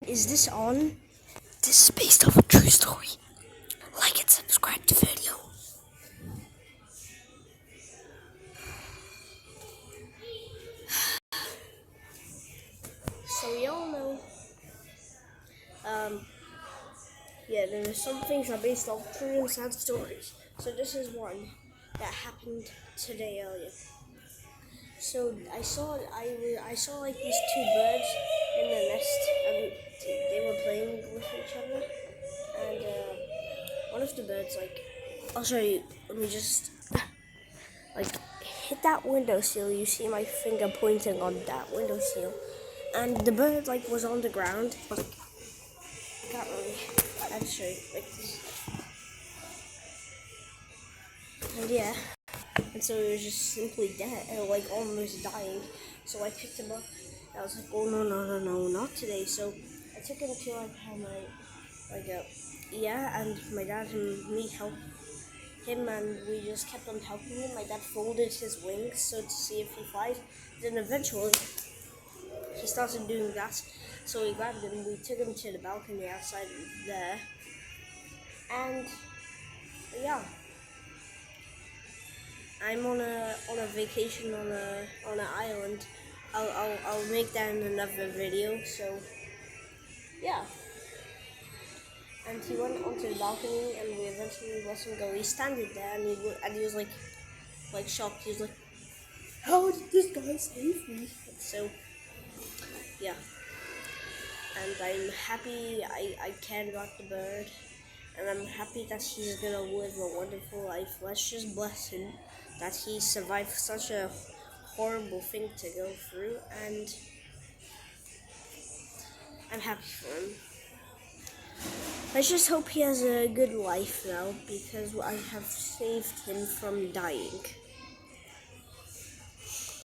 Is this on? This is based off a true story. Like and subscribe to the video. So we all know, there's some things are based off true and sad stories. So this is one that happened today earlier. So I saw like these two birds in the nest, and they were playing with each other. And one of the birds, I'll show you. Let me just hit that windowsill. You see my finger pointing on that windowsill, and the bird was on the ground. But I can't really. I'll show you this. And yeah. And so it was just simply dead, almost dying. So I picked him up. I was like, oh no, not today. So I took him to and my dad and me helped him, and we just kept on helping him. My dad folded his wings so to see if he flies. Then eventually he started doing that. So we grabbed him. We took him to the balcony outside there, and yeah. I'm on a vacation on an island. I'll make that in another video. So yeah. And he went onto the balcony, and we eventually let him go. He standing there, and he was shocked. He was like, "How did this guy save me?" So yeah. And I'm happy I can got the bird, and I'm happy that he's gonna live a wonderful life. Let's just bless him that he survived such a horrible thing to go through, and I'm happy for him. Let's just hope he has a good life now, because I have saved him from dying.